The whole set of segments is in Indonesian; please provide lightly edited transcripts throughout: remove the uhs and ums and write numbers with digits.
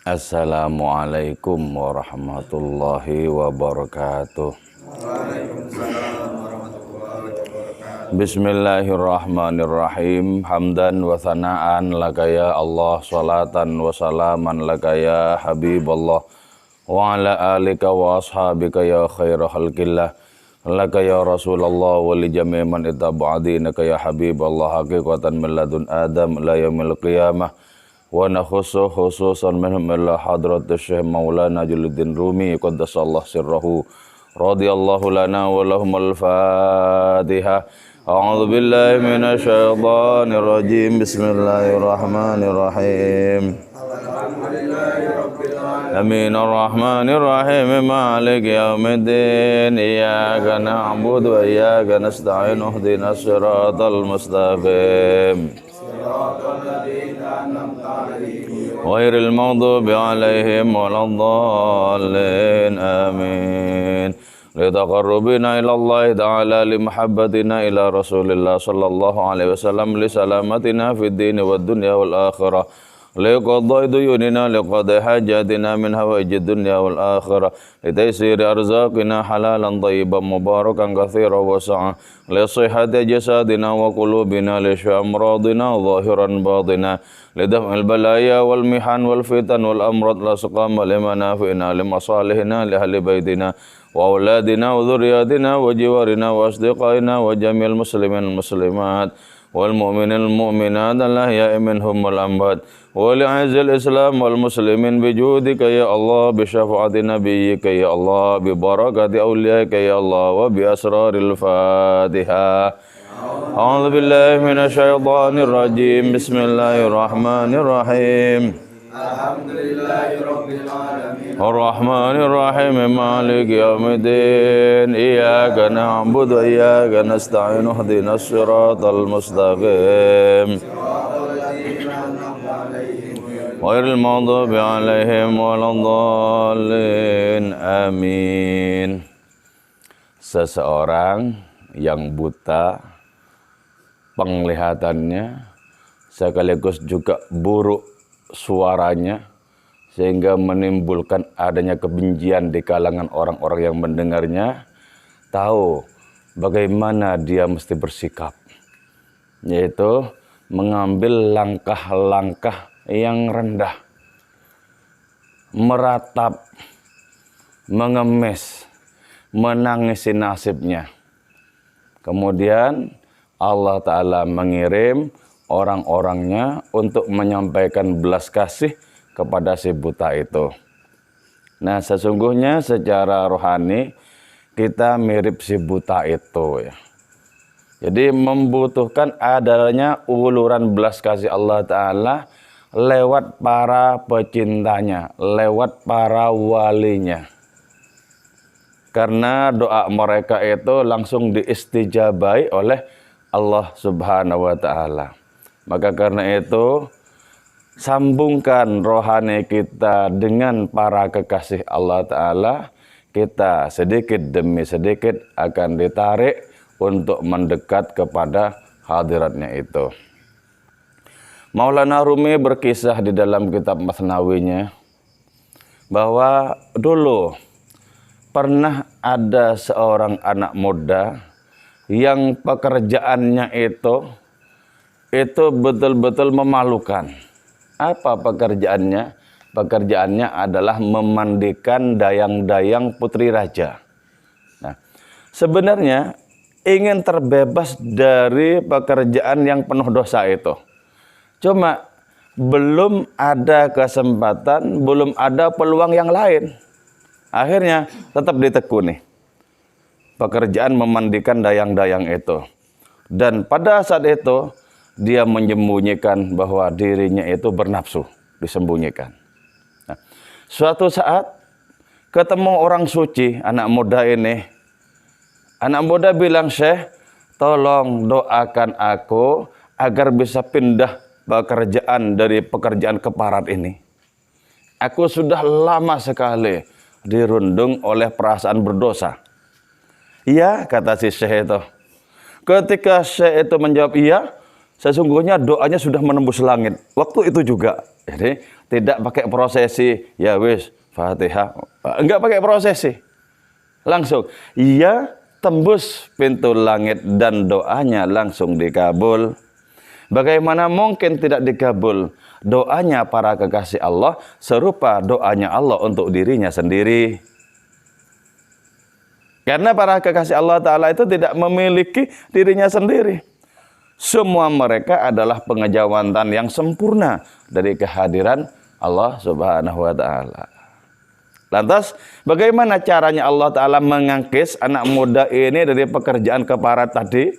Assalamualaikum warahmatullahi wabarakatuh. Bismillahirrahmanirrahim. Hamdan wa thana'an laka ya Allah, salatan wa salaman laka ya Habiballah, wa ala alika wa ashabika ya khaira khalqillah, laka ya Rasulullah wa li jami' man ittaba'adinaka ya Habiballah, haqiqatan min ladun Adam la yaumil qiyamah. Wa nakhusu khususan minhum ila hadratus Syekh Maulana Jalaluddin Rumi qaddasallahu sirrahu radhiyallahu lana wa lahumul Fatihah. A'udzu billahi minasy syaithanir rajim. Bismillahirrahmanirrahim. Amin ar-Rahmanir Rahim. Maliki yaumiddin. Iyyaka na'budu wa iyyaka nasta'in. Ihdinas siratal mustaqim. Ghairil maghdubi 'alaihim waladdallin. Amin. Litaqarrubina ila Allah ta'ala limahabbatina ila Rasulillah sallallahu alaihi wasallam li salamatina fid din wad dunya wal akhirah. Liqadai duyunina liqadai hajatina min hawaijid dunya wal akhirah, litaysiri arzaqina halalan thayyiban mubarakan katsiran wasa'a, li sihhati jasadina wa qulubina, li syamradina zahiran batina, li daf'il balaya wal mihan wal fitan wal amrad, la saqama limanafi'ina limasalihina li ahli baitina wa auladina wa dhurriyyatina wa jiwarina wa asdiqaina wa jami'il muslimin muslimat wal mu'minil mu'minat al-ahya'i minhum wal amwat wa li'izil islam wal muslimin bijudika ya Allah, bi syafaati nabiyyika ya Allah, bi barakati awliyaika ya Allah, wa bi asraril Fatihah. A'udzu billahi minasy syaithanir rajim. Bismillahirrahmanirrahim. Alhamdulillahirabbil alamin. Ar-Rahmanir Rahim. Maliki yaumiddin. Iyyaka na'budu wa iyyaka nasta'in. Ihdinas siratal mustaqim. Ghairil maghdubi 'alaihim waladdallin. Amin. Seseorang yang buta penglihatannya sekaligus juga buruk suaranya, sehingga menimbulkan adanya kebencian di kalangan orang-orang yang mendengarnya, tahu bagaimana dia mesti bersikap, yaitu mengambil langkah-langkah yang rendah, meratap, mengemis, menangisi nasibnya. Kemudian Allah Ta'ala mengirim orang-orangnya untuk menyampaikan belas kasih kepada si buta itu. Nah, sesungguhnya secara rohani kita mirip si buta itu ya. Jadi membutuhkan adanya uluran belas kasih Allah Ta'ala lewat para pecintanya, lewat para walinya. Karena doa mereka itu langsung diistijabai oleh Allah Subhanahu wa Ta'ala. Maka karena itu, sambungkan rohani kita dengan para kekasih Allah Ta'ala, kita sedikit demi sedikit akan ditarik untuk mendekat kepada hadiratnya itu. Maulana Rumi berkisah di dalam kitab Masnawinya bahwa dulu pernah ada seorang anak muda yang pekerjaannya itu betul-betul memalukan. Apa pekerjaannya? Pekerjaannya adalah memandikan dayang-dayang putri raja. Nah, sebenarnya ingin terbebas dari pekerjaan yang penuh dosa itu. Cuma belum ada kesempatan, belum ada peluang yang lain. Akhirnya tetap ditekuni pekerjaan memandikan dayang-dayang itu. Dan pada saat itu dia menyembunyikan bahwa dirinya itu bernafsu, disembunyikan. Nah, suatu saat ketemu orang suci, anak muda ini. Anak muda bilang, "Syekh, tolong doakan aku agar bisa pindah pekerjaan dari pekerjaan keparat ini. Aku sudah lama sekali dirundung oleh perasaan berdosa." "Iya," kata si Syekh itu. Ketika Syekh itu menjawab iya, sesungguhnya doanya sudah menembus langit. Waktu itu juga. Jadi tidak pakai prosesi, ya wis, Fatihah. Enggak pakai prosesi. Langsung. Ia tembus pintu langit dan doanya langsung dikabul. Bagaimana mungkin tidak dikabul? Doanya para kekasih Allah serupa doanya Allah untuk dirinya sendiri. Karena para kekasih Allah Ta'ala itu tidak memiliki dirinya sendiri. Semua mereka adalah pengejawantan yang sempurna dari kehadiran Allah Subhanahu wa Ta'ala. Lantas, bagaimana caranya Allah Ta'ala mengangkis anak muda ini dari pekerjaan keparat tadi?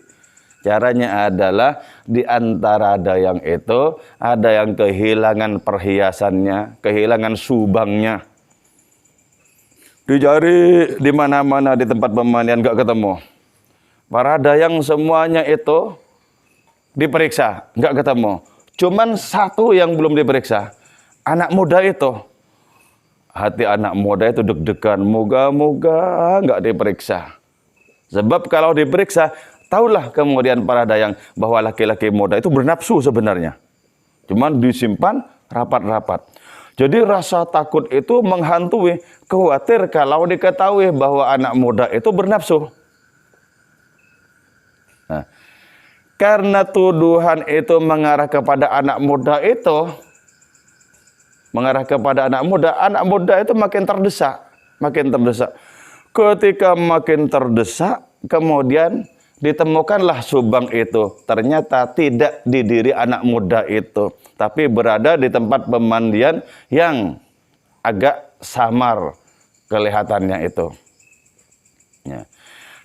Caranya adalah di antara ada yang itu, ada yang kehilangan perhiasannya, kehilangan subangnya. Dicari di mana-mana di tempat pemandian nggak ketemu. Para dayang semuanya itu diperiksa, nggak ketemu. Cuman satu yang belum diperiksa, anak muda itu. Hati anak muda itu deg-degan, moga-moga nggak diperiksa. Sebab kalau diperiksa, tahulah kemudian para dayang bahwa laki-laki muda itu bernafsu sebenarnya. Cuman disimpan rapat-rapat. Jadi rasa takut itu menghantui, khawatir kalau diketahui bahwa anak muda itu bernafsu. Nah, karena tuduhan itu mengarah kepada anak muda itu, anak muda itu makin terdesak. Ketika makin terdesak, kemudian ditemukanlah subang itu. Ternyata tidak di diri anak muda itu, tapi berada di tempat pemandian yang agak samar kelihatannya itu. Ya.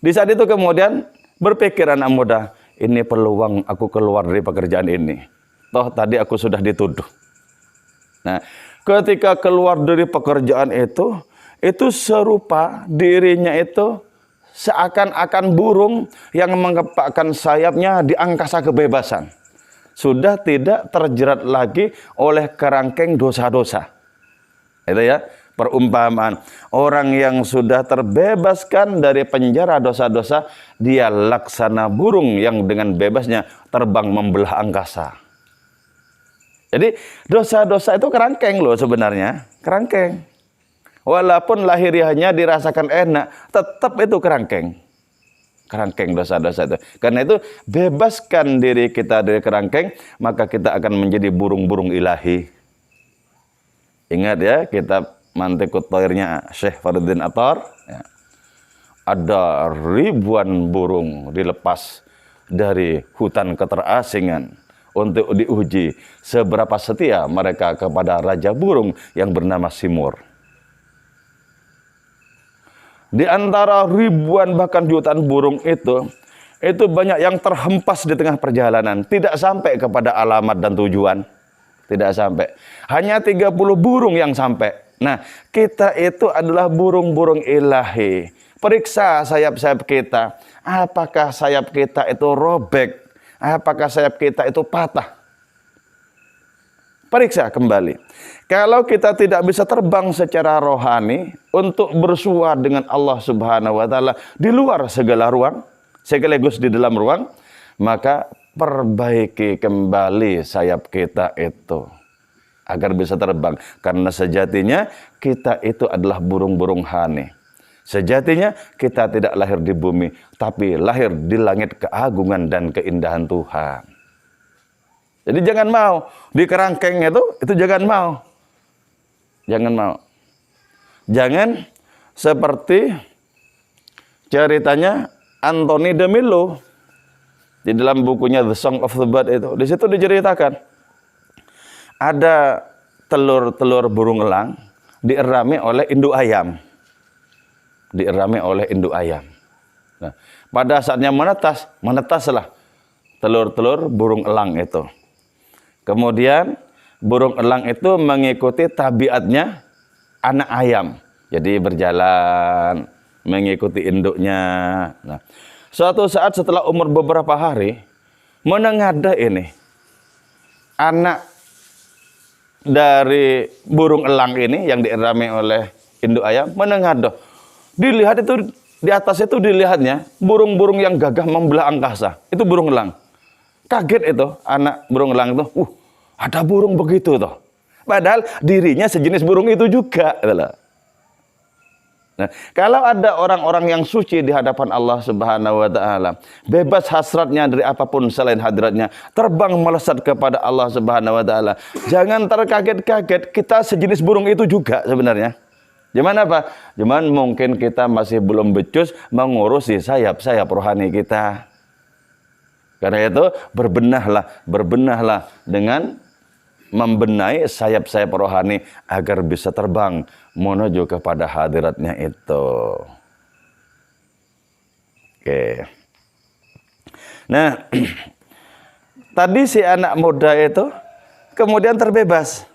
Di saat itu kemudian berpikir anak muda, ini peluang aku keluar dari pekerjaan ini. Toh tadi aku sudah dituduh. Nah, ketika keluar dari pekerjaan itu serupa dirinya itu seakan-akan burung yang mengepakkan sayapnya di angkasa kebebasan. Sudah tidak terjerat lagi oleh kerangkeng dosa-dosa. Itu ya, perumpamaan. Orang yang sudah terbebaskan dari penjara dosa-dosa, dia laksana burung yang dengan bebasnya terbang membelah angkasa. Jadi dosa-dosa itu kerangkeng loh sebenarnya. Kerangkeng. Walaupun lahiriahnya dirasakan enak, tetap itu kerangkeng. Kerangkeng dosa-dosa itu. Karena itu bebaskan diri kita dari kerangkeng, maka kita akan menjadi burung-burung ilahi. Ingat ya, kitab Mantiqut Thairnya Syekh Faridin Attar. Ya. Ada ribuan burung dilepas dari hutan keterasingan untuk diuji seberapa setia mereka kepada raja burung yang bernama Simur. Di antara ribuan bahkan jutaan burung itu banyak yang terhempas di tengah perjalanan, tidak sampai kepada alamat dan tujuan. Tidak sampai. Hanya 30 burung yang sampai. Nah, kita itu adalah burung-burung ilahi. Periksa sayap-sayap kita. Apakah sayap kita itu robek? Apakah sayap kita itu patah? Periksa kembali. Kalau kita tidak bisa terbang secara rohani untuk bersua dengan Allah Subhanahu wa Ta'ala di luar segala ruang, sekaligus di dalam ruang, maka perbaiki kembali sayap kita itu agar bisa terbang. Karena sejatinya kita itu adalah burung-burung hani. Sejatinya kita tidak lahir di bumi, tapi lahir di langit keagungan dan keindahan Tuhan. Jadi jangan mau di kerangkeng itu jangan mau. Jangan mau. Jangan seperti ceritanya Anthony de Mello di dalam bukunya The Song of the Bird itu. Di situ diceritakan ada telur-telur burung elang dierami oleh induk ayam. Dierami oleh induk ayam. Nah, pada saatnya menetaslah telur-telur burung elang itu. Kemudian burung elang itu mengikuti tabiatnya anak ayam. Jadi berjalan mengikuti induknya. Nah, suatu saat setelah umur beberapa hari, menengadah ini anak dari burung elang ini yang dierami oleh induk ayam menengadah. Dilihat itu di atas itu dilihatnya burung-burung yang gagah membelah angkasa. Itu burung elang. Kaget itu anak burung elang itu, ada burung begitu toh. Padahal dirinya sejenis burung itu juga. Nah, kalau ada orang-orang yang suci di hadapan Allah Subhanahu wa taala, bebas hasratnya dari apapun selain hadiratnya, terbang melesat kepada Allah Subhanahu wa taala. Jangan terkaget-kaget, kita sejenis burung itu juga sebenarnya. Gimana apa? Cuman mungkin kita masih belum becus mengurusi sayap-sayap rohani kita. Karena itu berbenahlah dengan membenahi sayap-sayap rohani agar bisa terbang menuju kepada hadiratnya itu. Oke. Nah, tadi si anak muda itu kemudian terbebas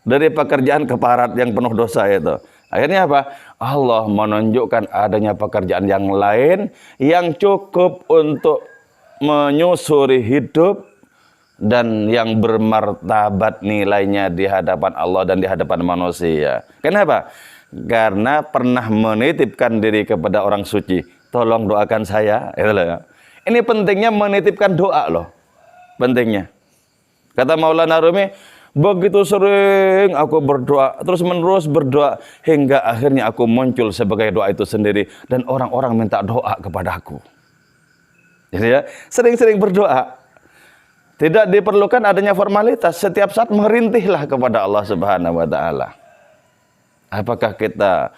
dari pekerjaan keparat yang penuh dosa itu. Akhirnya apa? Allah menunjukkan adanya pekerjaan yang lain yang cukup untuk menyusuri hidup dan yang bermartabat nilainya di hadapan Allah dan di hadapan manusia. Kenapa? Karena pernah menitipkan diri kepada orang suci. Tolong doakan saya. Ini pentingnya menitipkan doa loh. Pentingnya. Kata Maulana Rumi, begitu sering aku berdoa, terus menerus berdoa, hingga akhirnya aku muncul sebagai doa itu sendiri. Dan orang-orang minta doa kepada aku. Jadi ya, sering-sering berdoa. Tidak diperlukan adanya formalitas. Setiap saat merintihlah kepada Allah Subhanahu wa taala. Apakah kita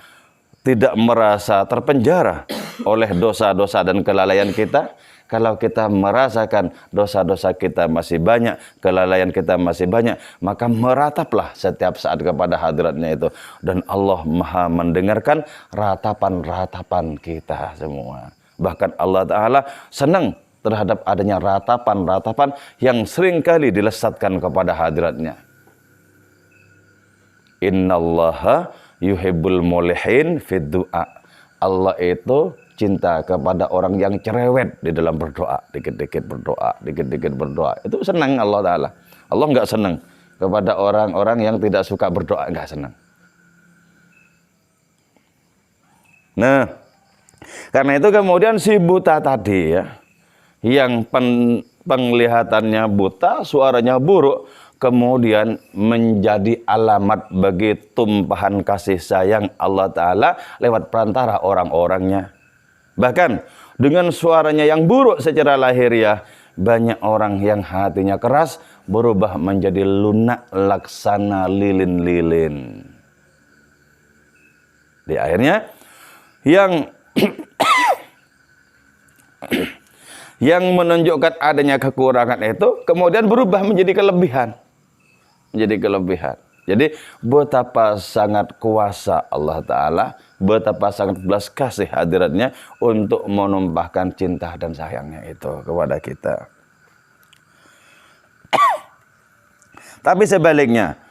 tidak merasa terpenjara oleh dosa-dosa dan kelalaian kita? Kalau kita merasakan dosa-dosa kita masih banyak, kelalaian kita masih banyak, maka merataplah setiap saat kepada hadiratnya itu. Dan Allah Maha mendengarkan ratapan-ratapan kita semua. Bahkan Allah Ta'ala senang terhadap adanya ratapan-ratapan yang seringkali dilesatkan kepada hadiratnya. Innallaha yuhibbul mulihin fid du'a. Allah itu cinta kepada orang yang cerewet di dalam berdoa. Dikit-dikit berdoa, dikit-dikit berdoa. Itu senang Allah Ta'ala. Allah nggak senang kepada orang-orang yang tidak suka berdoa, nggak senang. Nah, karena itu kemudian si buta tadi ya, yang penglihatannya buta, suaranya buruk, kemudian menjadi alamat bagi tumpahan kasih sayang Allah Ta'ala lewat perantara orang-orangnya. Bahkan dengan suaranya yang buruk secara lahiriah, banyak orang yang hatinya keras berubah menjadi lunak laksana lilin-lilin. Di akhirnya yang yang menunjukkan adanya kekurangan itu kemudian berubah menjadi kelebihan. Menjadi kelebihan. Jadi betapa sangat kuasa Allah Ta'ala, betapa sangat belas kasih hadiratnya untuk menumpahkan cinta dan sayangnya itu kepada kita. Tapi sebaliknya,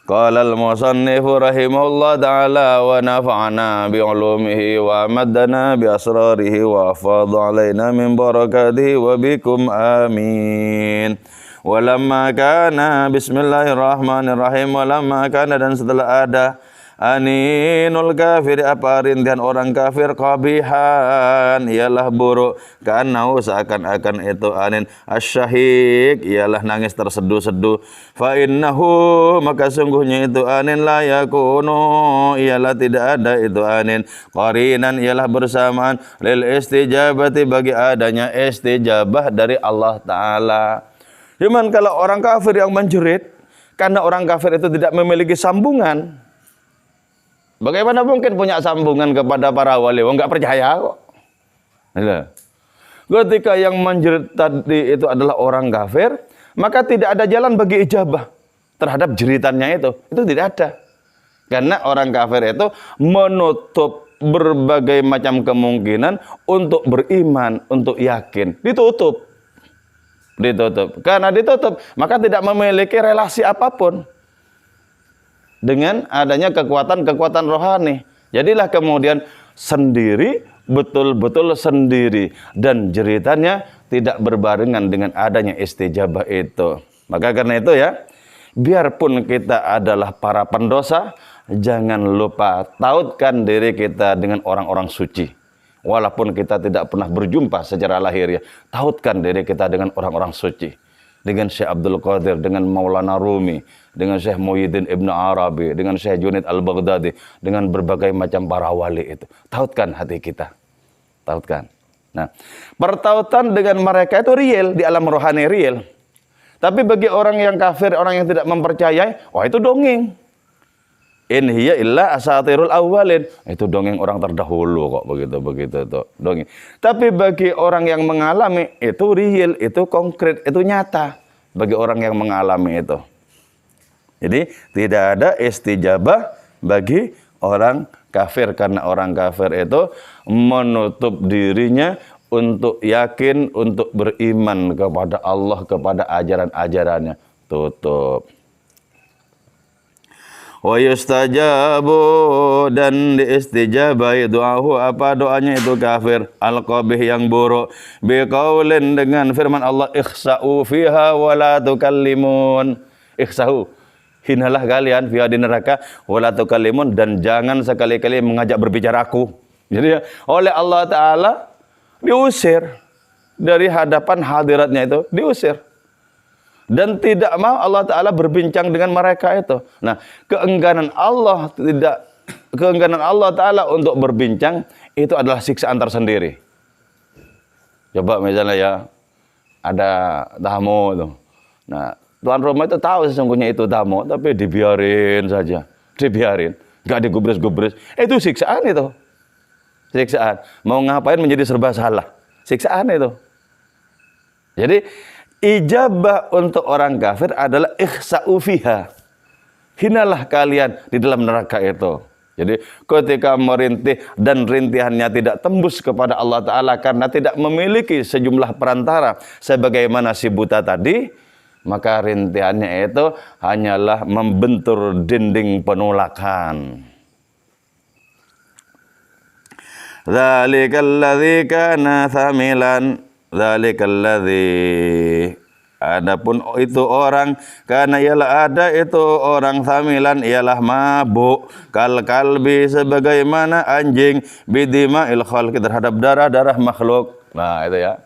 qala al-musannifu rahimahullah ta'ala wa nafa'ana bi'ulumihi wa amaddana bi asrarihi wa afadha alaina min barakatihi wa bikum amin. Walamma kana bismillahirrahmanirrahim, walamma kana dan setelah ada aninul kafir, apa rintihan orang kafir, qabihan ialah buruk, kanau seakan-akan itu anin, asyahik ialah nangis terseduh-seduh, fa innahu maka sungguhnya itu anin la yakunu ialah tidak ada itu anin, qarinan ialah bersamaan, lil istijabati bagi adanya istijabah dari Allah Ta'ala. Cuman kalau orang kafir yang menjerit, karena orang kafir itu tidak memiliki sambungan. Bagaimana mungkin punya sambungan kepada para wali? Nggak percaya kok. Ketika yang menjerit tadi itu adalah orang kafir, maka tidak ada jalan bagi ijabah terhadap jeritannya itu. Itu tidak ada. Karena orang kafir itu menutup berbagai macam kemungkinan untuk beriman, untuk yakin. Ditutup. Karena ditutup, maka tidak memiliki relasi apapun dengan adanya kekuatan-kekuatan rohani. Jadilah kemudian sendiri, betul-betul sendiri, dan jeritannya tidak berbarengan dengan adanya istijabah itu. Maka karena itu ya, biarpun kita adalah para pendosa, jangan lupa tautkan diri kita dengan orang-orang suci. Walaupun kita tidak pernah berjumpa secara lahiriah, tautkan diri kita dengan orang-orang suci. Dengan Syekh Abdul Qadir, dengan Maulana Rumi, dengan Syekh Muhyiddin Ibn Arabi, dengan Syekh Junaid Al-Baghdadi, dengan berbagai macam para wali itu. Tautkan hati kita. Tautkan. Nah, pertautan dengan mereka itu real, di alam rohani real. Tapi bagi orang yang kafir, orang yang tidak mempercayai, wah itu dongeng. In hiya illa asatirul awwalin. Itu dongeng orang terdahulu kok, begitu itu dongeng. Tapi bagi orang yang mengalami itu real, itu konkret, itu nyata bagi orang yang mengalami itu. Jadi tidak ada istijabah bagi orang kafir karena orang kafir itu menutup dirinya untuk yakin, untuk beriman kepada Allah, kepada ajaran-ajarannya. Tutup. Wa yustajabu, dan diistijabai doahu, apa doanya itu kafir, al-qabih yang buruk, biqaulin, dengan firman Allah, ikhsa'u fiha wa la tukallimun. Ikhsa'u, hinalah kalian fiha di neraka, wa la tukallimun, dan jangan sekali-kali mengajak berbicara aku. Jadi oleh Allah Ta'ala diusir dari hadapan hadiratnya itu, diusir. Dan tidak mau Allah Ta'ala berbincang dengan mereka itu. Nah, keengganan Allah Ta'ala untuk berbincang itu adalah siksaan tersendiri. Coba misalnya ya, ada tamu itu. Nah, tuan rumah itu tahu sesungguhnya itu tamu, tapi dibiarin saja. Dibiarin, nggak digubris-gubris. Itu siksaan itu. Siksaan. Mau ngapain menjadi serba salah. Siksaan itu. Jadi, ijabah untuk orang kafir adalah ikhsa'u fiha. Hinalah kalian di dalam neraka itu. Jadi ketika merintih dan rintihannya tidak tembus kepada Allah Ta'ala karena tidak memiliki sejumlah perantara sebagaimana si buta tadi, maka rintihannya itu hanyalah membentur dinding penolakan. Dzalikal ladzi kana thamilan. Dzalikalladzi, adapun itu orang, karena ialah ada itu orang thamilan, ialah mabuk, kal kalbi, sebagaimana anjing, bidima'il khalqi, terhadap darah-darah makhluk. Nah itu ya.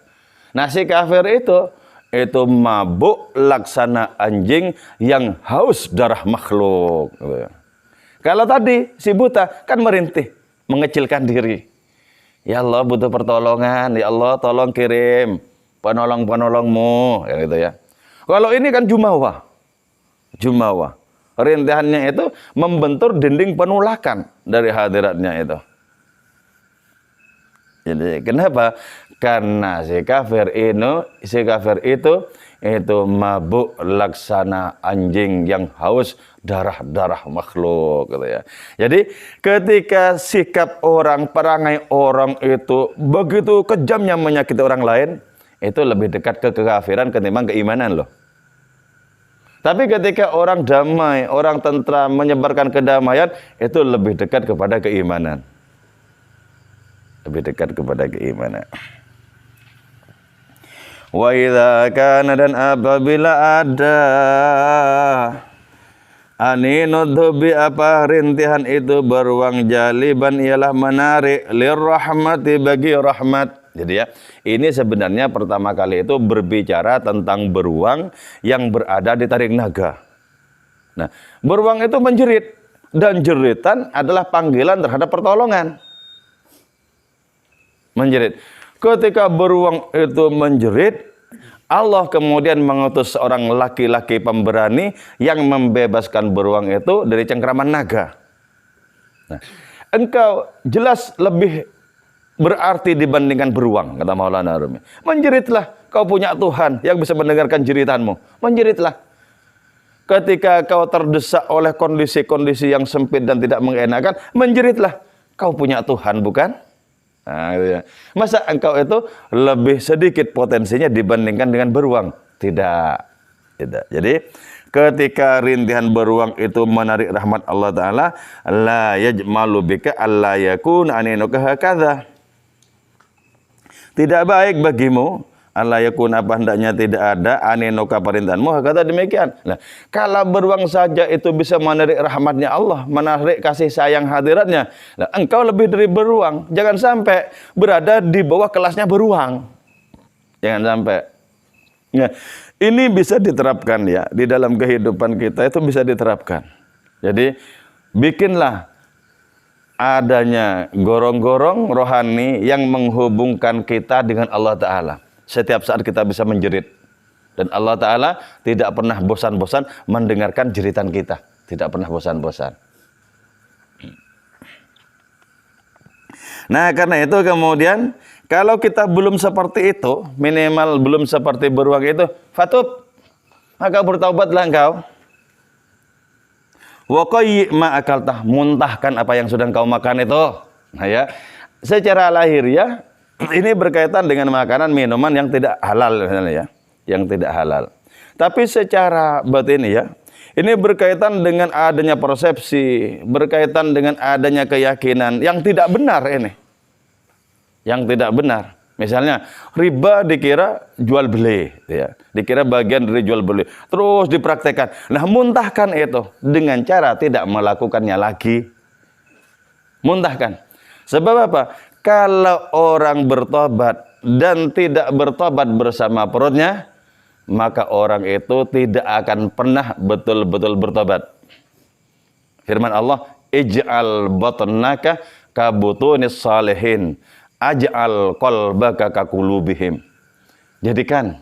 Nah si kafir itu mabuk laksana anjing yang haus darah makhluk. Kalau tadi si buta kan merintih, mengecilkan diri. Ya Allah butuh pertolongan, ya Allah tolong kirim penolong-penolongmu, ya gitu ya. Kalau ini kan jumawa. Rintihannya itu membentur dinding penolakan dari hadiratnya itu. Jadi kenapa? Karena si kafir itu mabuk laksana anjing yang haus darah-darah makhluk gitu ya. Jadi ketika sikap orang, perangai orang itu begitu kejamnya menyakiti orang lain, itu lebih dekat ke kekafiran ketimbang keimanan loh. Tapi ketika orang damai, orang tentram, menyebarkan kedamaian, itu lebih dekat kepada keimanan. Lebih dekat kepada keimanan. Wa idza kana, dan apabila ada aninudhubi, apa rintihan itu beruang, jaliban ialah menarik, lirrahmati, bagi rahmat. Jadi ya, ini sebenarnya pertama kali itu berbicara tentang beruang yang berada di taring naga. Nah, beruang itu menjerit, dan jeritan adalah panggilan terhadap pertolongan. Menjerit. Ketika beruang itu menjerit, Allah kemudian mengutus seorang laki-laki pemberani yang membebaskan beruang itu dari cengkraman naga. Nah, engkau jelas lebih berarti dibandingkan beruang, kata Maulana Rumi. Menjeritlah, kau punya Tuhan yang bisa mendengarkan jeritanmu. Menjeritlah. Ketika kau terdesak oleh kondisi-kondisi yang sempit dan tidak mengenakan, menjeritlah. Kau punya Tuhan, bukan? Nah, gitu ya. Masa engkau itu lebih sedikit potensinya dibandingkan dengan beruang? Tidak. Jadi ketika rintihan beruang itu menarik rahmat Allah Ta'ala, la yajmalu bika alla yakun aninuka hakadha. Tidak baik bagimu Allah yakun apa hendaknya tidak ada aninoka perintahanmu, kata demikian. Nah, kalau beruang saja itu bisa menarik rahmatnya Allah, menarik kasih sayang hadiratnya. Nah, engkau lebih dari beruang. Jangan sampai berada di bawah kelasnya beruang. Jangan sampai. Nah, ini bisa diterapkan ya di dalam kehidupan kita, itu bisa diterapkan. Jadi bikinlah adanya gorong-gorong rohani yang menghubungkan kita dengan Allah Ta'ala. Setiap saat kita bisa menjerit. Dan Allah Ta'ala tidak pernah bosan-bosan mendengarkan jeritan kita. Tidak pernah bosan-bosan. Nah, karena itu kemudian, kalau kita belum seperti itu, minimal belum seperti beruang itu, fatub, maka bertaubatlah engkau. Wa qayyi ma akaltah, muntahkan apa yang sudah engkau makan itu. Nah ya, secara lahir ya, ini berkaitan dengan makanan minuman yang tidak halal ya, yang tidak halal. Tapi secara batin ya, ini berkaitan dengan adanya persepsi, berkaitan dengan adanya keyakinan yang tidak benar ini. Yang tidak benar. Misalnya riba dikira jual beli ya, dikira bagian dari jual beli. Terus dipraktekkan. Nah, muntahkan itu dengan cara tidak melakukannya lagi. Muntahkan. Sebab apa? Kalau orang bertobat dan tidak bertobat bersama perutnya, maka orang itu tidak akan pernah betul-betul bertobat. Firman Allah, ij'al batnaka kabutunis salihin, aj'al qalbaka kakulubihim. Jadikan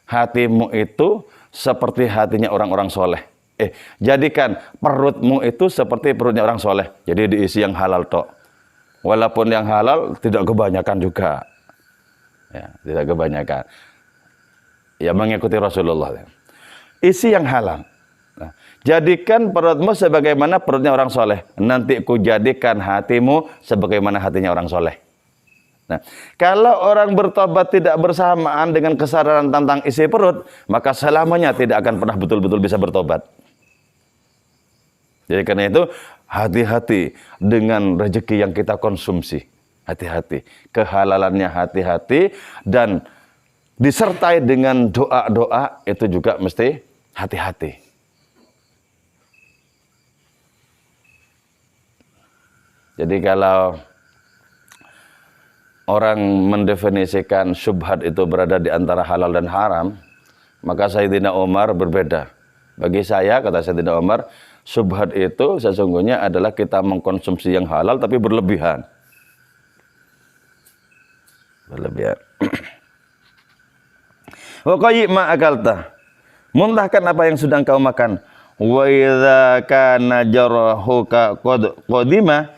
hatimu itu seperti hatinya orang-orang soleh. Jadikan perutmu itu seperti perutnya orang soleh. Jadi diisi yang halal tok. Walaupun yang halal tidak kebanyakan juga. Ya, tidak kebanyakan. Ya, mengikuti Rasulullah. Isi yang halal. Nah, jadikan perutmu sebagaimana perutnya orang soleh. Nanti ku jadikan hatimu sebagaimana hatinya orang soleh. Nah, kalau orang bertobat tidak bersamaan dengan kesadaran tentang isi perut, maka selamanya tidak akan pernah betul-betul bisa bertobat. Jadi karena itu, hati-hati dengan rezeki yang kita konsumsi. Hati-hati. Kehalalannya hati-hati. Dan disertai dengan doa-doa itu juga mesti hati-hati. Jadi kalau orang mendefinisikan syubhat itu berada di antara halal dan haram, maka Sayyidina Umar berbeda. Bagi saya, kata Sayyidina Umar, syubhat itu sesungguhnya adalah kita mengkonsumsi yang halal tapi berlebihan. Berlebihan. Wa qayyi ma akalta. Muntahkan apa yang sudah engkau makan. Wa idza kana jarahuka qadima,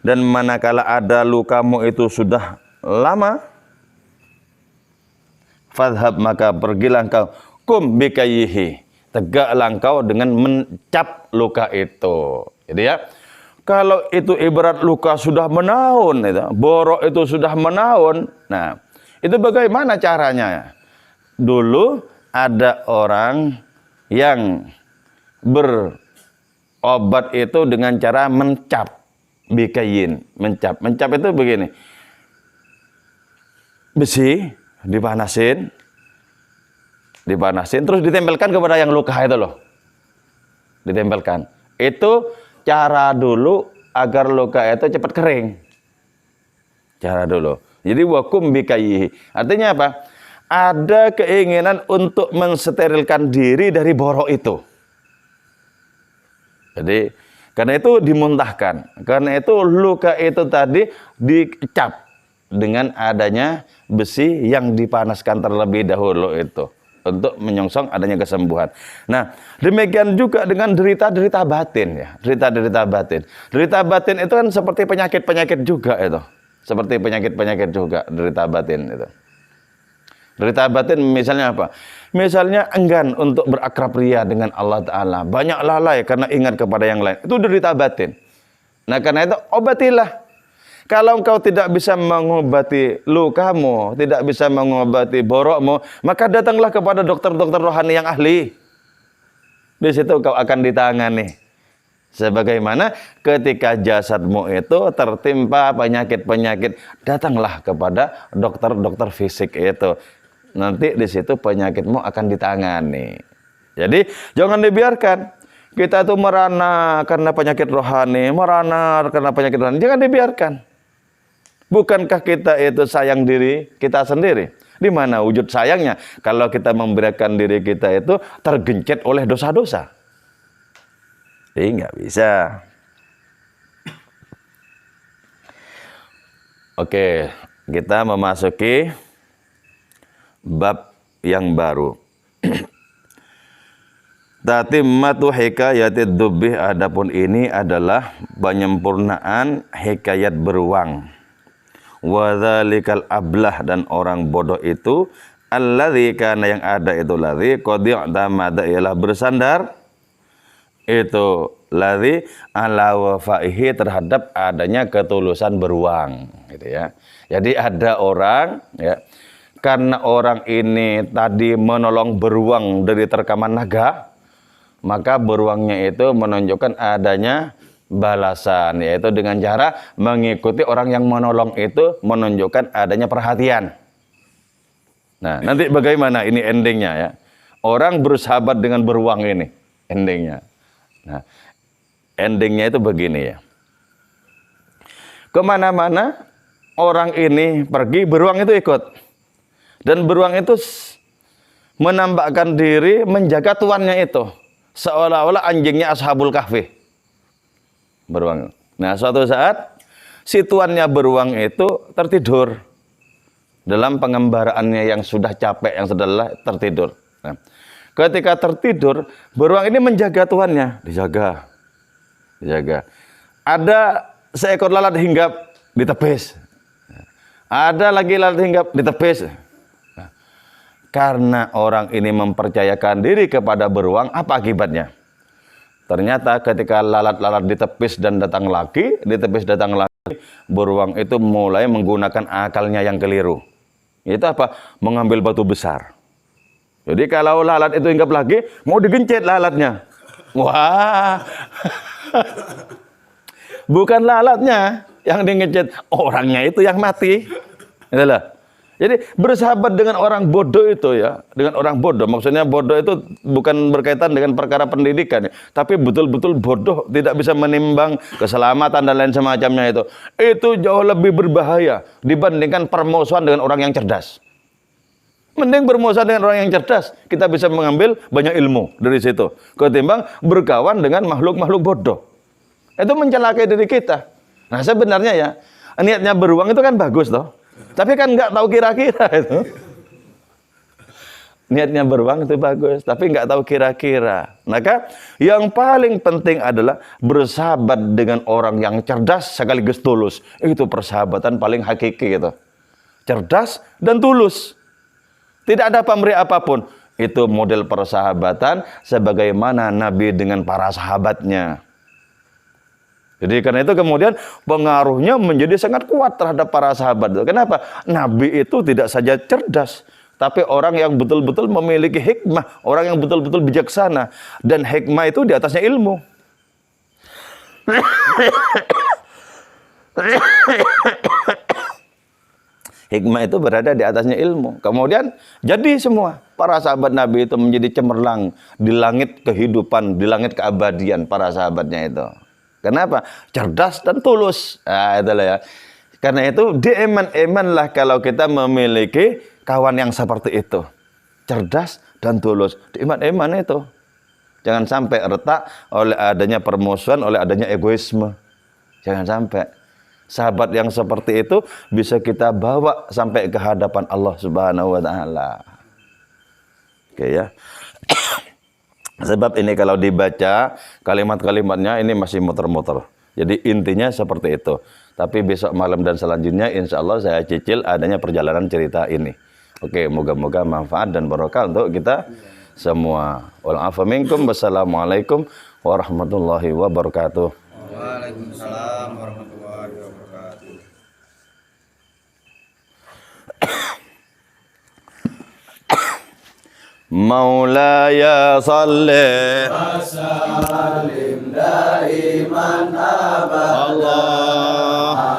dan manakala ada lukamu itu sudah lama, fadhhab, maka pergilah engkau, kum bikayyihi, tegaklah engkau dengan mencap luka itu. Jadi ya, kalau itu ibarat luka sudah menaun, itu, borok itu sudah menaun. Nah, itu bagaimana caranya? Dulu ada orang yang berobat itu dengan cara mencap, bikayin, mencap. Mencap itu begini. Besi dipanasin, terus ditempelkan kepada yang luka itu loh. Ditempelkan. Itu cara dulu agar luka itu cepat kering. Cara dulu. Jadi wakum bikayyihi. Artinya apa? Ada keinginan untuk mensterilkan diri dari borok itu. Jadi karena itu dimuntahkan. Karena itu luka itu tadi dicap dengan adanya besi yang dipanaskan terlebih dahulu itu, untuk menyongsong adanya kesembuhan. Nah, demikian juga dengan derita-derita batin ya. Derita-derita batin. Derita batin itu kan seperti penyakit-penyakit juga itu. Seperti penyakit-penyakit juga derita batin itu. Derita batin misalnya apa? Misalnya enggan untuk berakrab ria dengan Allah Ta'ala. Banyak lalai karena ingat kepada yang lain. Itu derita batin. Nah, karena itu obatilah. Kalau engkau tidak bisa mengobati lukamu, tidak bisa mengobati borokmu, maka datanglah kepada dokter-dokter rohani yang ahli. Di situ kau akan ditangani. Sebagaimana ketika jasadmu itu tertimpa penyakit-penyakit, datanglah kepada dokter-dokter fisik itu. nanti di situ penyakitmu akan ditangani. Jadi jangan dibiarkan kita itu merana karena penyakit rohani, merana karena penyakit rohani. Jangan dibiarkan. Bukankah kita itu sayang diri kita sendiri? Di mana wujud sayangnya kalau kita memberikan diri kita itu tergencet oleh dosa-dosa? Jadi nggak bisa. Oke, kita memasuki bab yang baru. Tatimmatu hikayatid dubbih, adapun ini adalah penyempurnaan hikayat beruang. Wa dzalikal ablah, dan orang bodoh itu alladzi kana, yang ada itu ladzi qad i'tamada, ialah bersandar itu ladzi ala wafaihi, terhadap adanya ketulusan beruang, gitu ya. Jadi ada orang ya, karena orang ini tadi menolong beruang dari terkaman naga, maka beruangnya itu menunjukkan adanya balasan, yaitu dengan cara mengikuti orang yang menolong itu, menunjukkan adanya perhatian. Nah, nanti bagaimana ini endingnya ya? Orang bersahabat dengan beruang ini endingnya. Nah, endingnya itu begini ya. Kemana-mana orang ini pergi, beruang itu ikut. Dan beruang itu menampakkan diri menjaga tuannya itu. Seolah-olah anjingnya Ashabul Kahfi. Beruang. Nah, suatu saat si tuannya beruang itu tertidur. Dalam pengembaraannya yang sudah capek, yang sudah lelah, tertidur. Nah, ketika tertidur, beruang ini menjaga tuannya. Dijaga. Ada seekor lalat hinggap, ditepis. Ada lagi lalat hinggap, ditepis. Nah, karena orang ini mempercayakan diri kepada beruang, apa akibatnya? Ternyata ketika lalat-lalat ditepis dan datang lagi, beruang itu mulai menggunakan akalnya yang keliru. Itu apa? Mengambil batu besar. Jadi kalau lalat itu hinggap lagi, mau digencet lalatnya. Wah. Bukan lalatnya yang digencet, orangnya itu yang mati. Itulah. Jadi bersahabat dengan orang bodoh itu ya, dengan orang bodoh, maksudnya bodoh itu bukan berkaitan dengan perkara pendidikan ya, tapi betul-betul bodoh, tidak bisa menimbang keselamatan dan lain semacamnya itu. Itu jauh lebih berbahaya dibandingkan permusuhan dengan orang yang cerdas. Mending bermusuhan dengan orang yang cerdas, kita bisa mengambil banyak ilmu dari situ, ketimbang berkawan dengan makhluk-makhluk bodoh. Itu mencelakai diri kita. Nah, sebenarnya ya, niatnya beruang itu kan bagus toh. Tapi kan nggak tahu kira-kira itu. Niatnya beruang itu bagus, tapi nggak tahu kira-kira. Maka yang paling penting adalah bersahabat dengan orang yang cerdas sekaligus tulus. Itu persahabatan paling hakiki gitu. Cerdas dan tulus. Tidak ada pamrih apapun. Itu model persahabatan sebagaimana Nabi dengan para sahabatnya. Jadi karena itu kemudian pengaruhnya menjadi sangat kuat terhadap para sahabat. Kenapa? Nabi itu tidak saja cerdas, tapi orang yang betul-betul memiliki hikmah, orang yang betul-betul bijaksana, dan hikmah itu di atasnya ilmu. Hikmah itu berada di atasnya ilmu. Kemudian jadi semua para sahabat Nabi itu menjadi cemerlang di langit kehidupan, di langit keabadian para sahabatnya itu. Kenapa? Cerdas dan tulus. Nah, itulah ya. Karena itu dieman-emanlah kalau kita memiliki kawan yang seperti itu. Cerdas dan tulus. Dieman-eman itu. Jangan sampai retak oleh adanya permusuhan, oleh adanya egoisme. Jangan sampai. Sahabat yang seperti itu bisa kita bawa sampai ke hadapan Allah Subhanahu wa taala. Oke ya. Sebab ini kalau dibaca kalimat-kalimatnya ini masih muter-muter. Jadi intinya seperti itu. Tapi besok malam dan selanjutnya insya Allah saya cicil adanya perjalanan cerita ini. Oke, moga-moga manfaat dan barokah untuk kita semua. Wal afu minkum. Wassalamualaikum warahmatullahi wabarakatuh. Waalaikumsalam warahmatullahi wabarakatuh. Maulaya salli wa sallim daiman abada. Allah